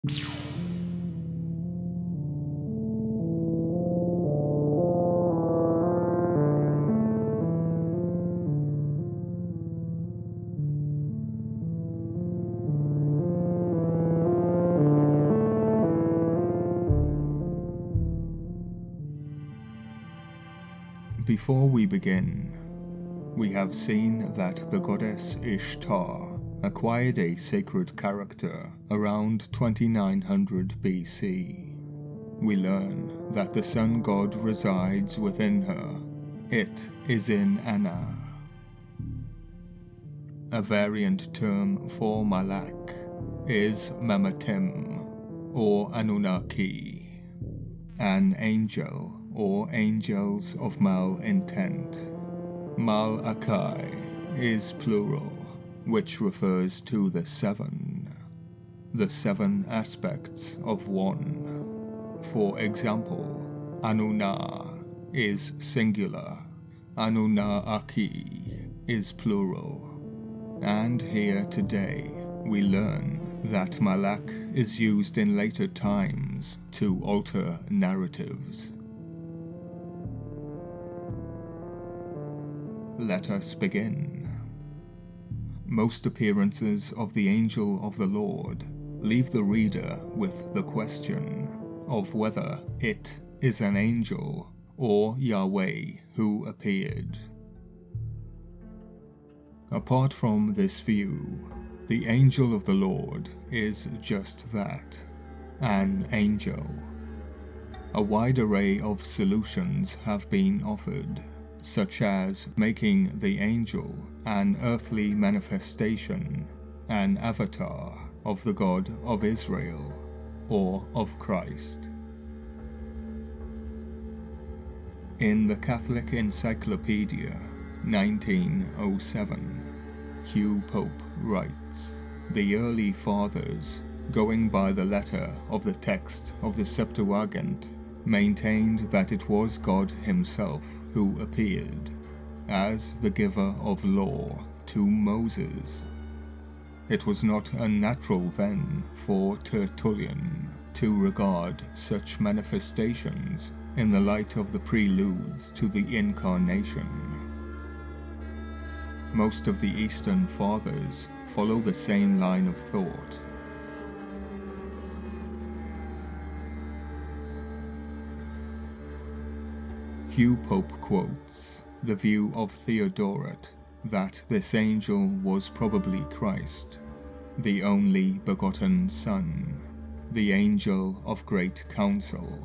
Before we begin, we have seen that the goddess Ishtar acquired a sacred character around 2900 BC. We learn that the sun god resides within her. It is in Anna. A variant term for Malak is Mamatim, or Anunnaki, an angel or angels of malintent. Malakai is plural, which refers to the seven aspects of one. For example, Anunna is singular, Anunnaki is plural. And here today we learn that Malak is used in later times to alter narratives. Let us begin. Most appearances of the angel of the Lord leave the reader with the question of whether it is an angel or Yahweh who appeared. Apart from this view, the angel of the Lord is just that, an angel. A wide array of solutions have been offered, such as making the angel an earthly manifestation, an avatar of the God of Israel, or of Christ. In the Catholic Encyclopedia, 1907, Hugh Pope writes, "The early fathers, going by the letter of the text of the Septuagint, maintained that it was God himself who appeared, as the giver of law to Moses. It was not unnatural then for Tertullian to regard such manifestations in the light of the preludes to the Incarnation. Most of the Eastern Fathers follow the same line of thought. Hugh Pope quotes the view of Theodoret that this angel was probably Christ, the only begotten Son, the angel of great counsel,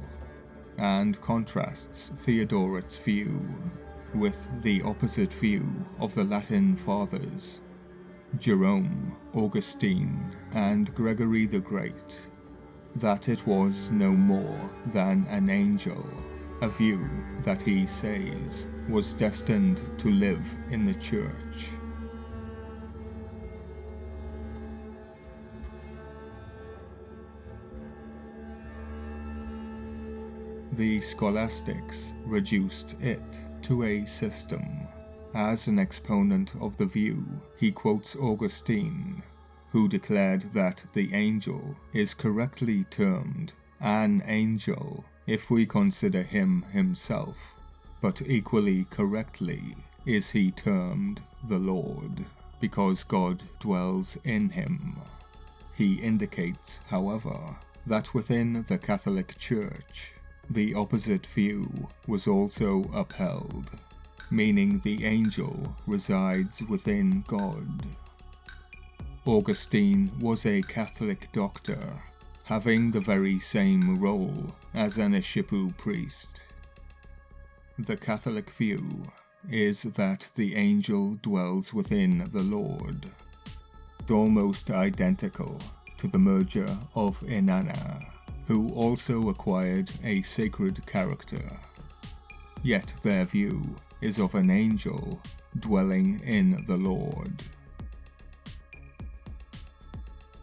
and contrasts Theodoret's view with the opposite view of the Latin Fathers, Jerome, Augustine, and Gregory the Great, that it was no more than an angel, a view that he says was destined to live in the Church. The Scholastics reduced it to a system. As an exponent of the view, he quotes Augustine, who declared that the angel is correctly termed an angel if we consider him himself, but equally correctly is he termed the Lord, because God dwells in him. He indicates, however, that within the Catholic Church, the opposite view was also upheld, meaning the angel resides within God. Augustine was a Catholic doctor, having the very same role as an Ishipu priest. The Catholic view is that the angel dwells within the Lord, almost identical to the merger of Inanna, who also acquired a sacred character. Yet their view is of an angel dwelling in the Lord.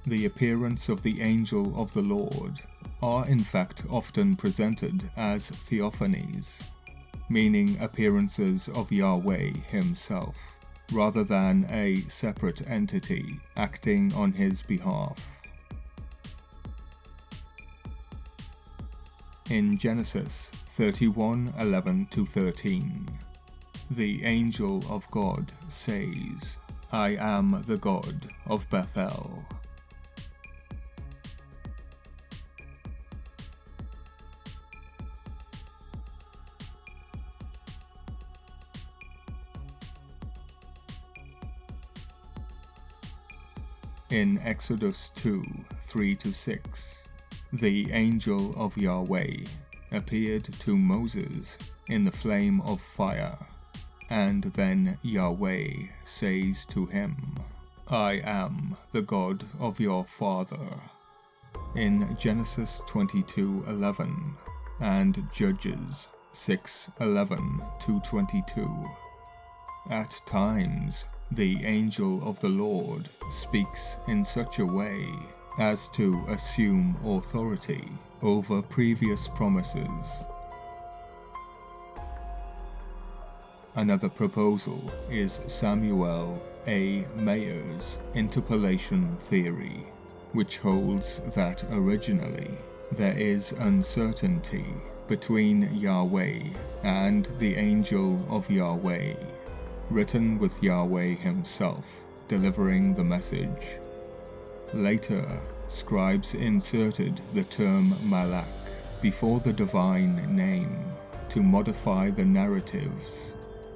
The appearance of the angel of the Lord are in fact often presented as Theophanies, meaning appearances of Yahweh himself, rather than a separate entity acting on his behalf. In Genesis 31:11-13, the angel of God says, "I am the God of Bethel." In Exodus 2:3-6, the angel of Yahweh appeared to Moses in the flame of fire, and then Yahweh says to him, "I am the God of your father." In Genesis 22:11 and Judges 6:11-22, at times the angel of the Lord speaks in such a way as to assume authority over previous promises. Another proposal is Samuel A. Mayer's interpolation theory, which holds that originally there is uncertainty between Yahweh and the angel of Yahweh, written with Yahweh himself delivering the message. Later, scribes inserted the term Malak before the divine name to modify the narratives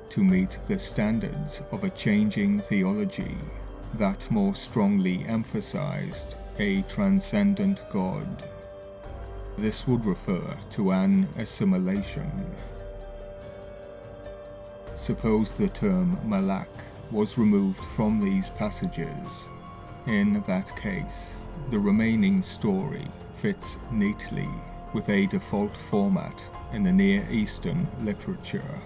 to meet the standards of a changing theology that more strongly emphasized a transcendent God. This would refer to an assimilation. Suppose the term Malak was removed from these passages. In that case, the remaining story fits neatly with a default format in the Near Eastern literature,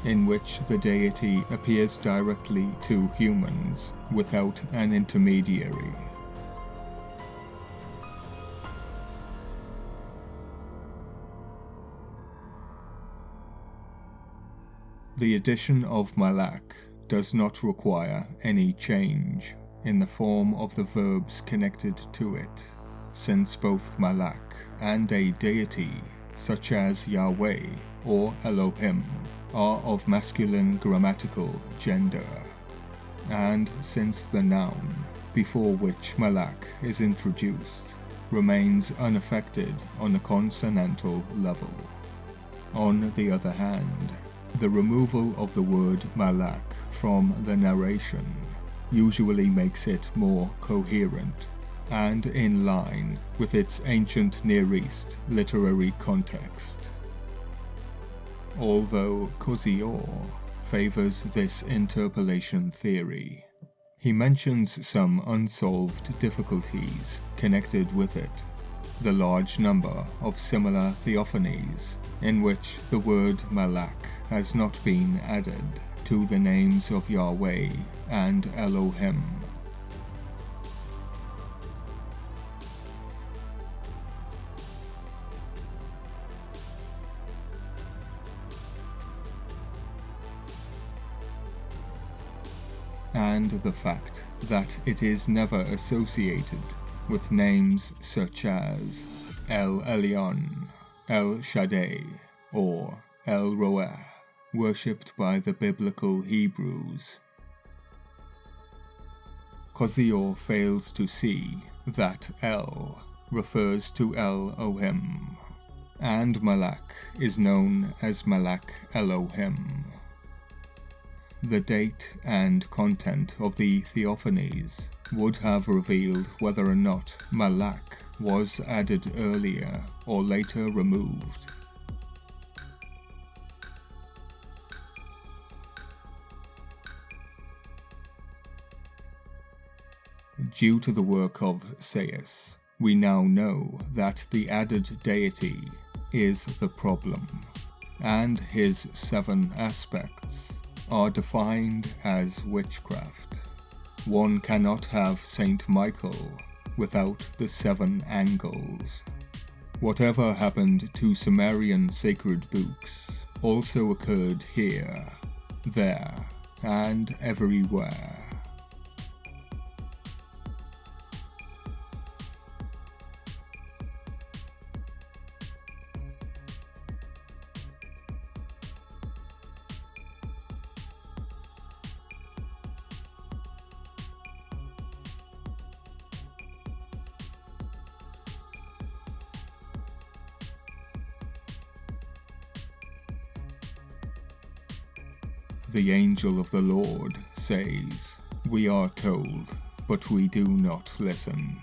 in which the deity appears directly to humans without an intermediary. The addition of Malak does not require any change in the form of the verbs connected to it, since both Malak and a deity, such as Yahweh or Elohim, are of masculine grammatical gender, and since the noun, before which Malak is introduced, remains unaffected on a consonantal level. On the other hand, the removal of the word Malak from the narration usually makes it more coherent and in line with its ancient Near East literary context. Although Kozior favors this interpolation theory, he mentions some unsolved difficulties connected with it, the large number of similar Theophanies in which the word Malak has not been added to the names of Yahweh and Elohim. And the fact that it is never associated with names such as El Elyon, El Shaddai, or El Roeh, worshipped by the biblical Hebrews. Kozior fails to see that El refers to El-Ohim, and Malak is known as Malak Elohim. The date and content of the Theophanies would have revealed whether or not Malak was added earlier or later removed. Due to the work of Sayus, we now know that the added deity is the problem, and his 7 aspects are defined as witchcraft. One cannot have Saint Michael without the 7 angles. Whatever happened to Sumerian sacred books also occurred here, there, and everywhere. the angel of the Lord says, "We are told, but we do not listen."